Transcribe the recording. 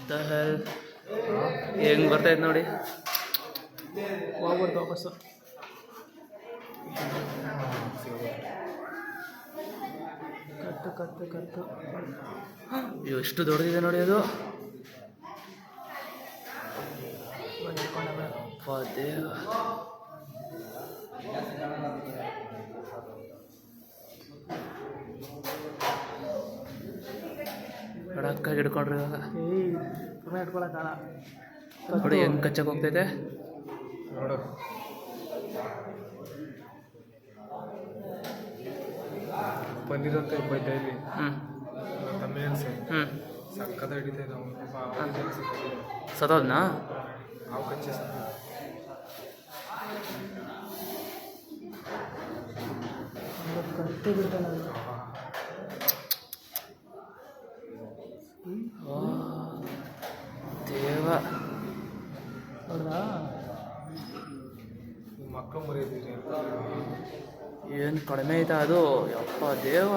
The hell ಹೆಂಗೆ ಬರ್ತೈತೆ ನೋಡಿ. ಹೋಗ್ಬಿಡ್ತು ವಾಪಸ್ಸು. ಕತ್ತು ಕತ್ತು ಕತ್ತು ಎಷ್ಟು ದೊಡ್ಡದಿದೆ ನೋಡಿ ಅದು. ಅಪ್ಪ ದೇವ, ಕಡಕ್ಕಾಗಿ ಹಿಡ್ಕೊಂಡ್ರಿ ಇವಾಗ. ಏಯ್ ಸುಮ್ಮನೆ ಇಟ್ಕೊಳಕ್ಕಾಗಲ್ಲ. ನೋಡಿ ಹೆಂಗೆ ಕಚ್ಚಕ್ಕೆ ಹೋಗ್ತೈತೆ ನೋಡು. ಬಂದಿರುತ್ತೆ ಡೈಲಿ ತಮಿಳ್ಸೆ ಸಕ್ಕದ ಹಿಡಿತಾ ಇದ್ದಾವೆ. ಸತ್ತೋದ್ನಾ? ಹಾವು ಕಚ್ಚಿ ಕತ್ತೆ ಬಿಡ್ತಾನೆ. ದೇವ, ನೋಡ್ದಾ ಮಕ್ಕಳು ಮರಿಯದಿರಿ. ಏನು ಕಡಿಮೆ ಐತಾ ಅದು? ಯಪ್ಪ ದೇವ.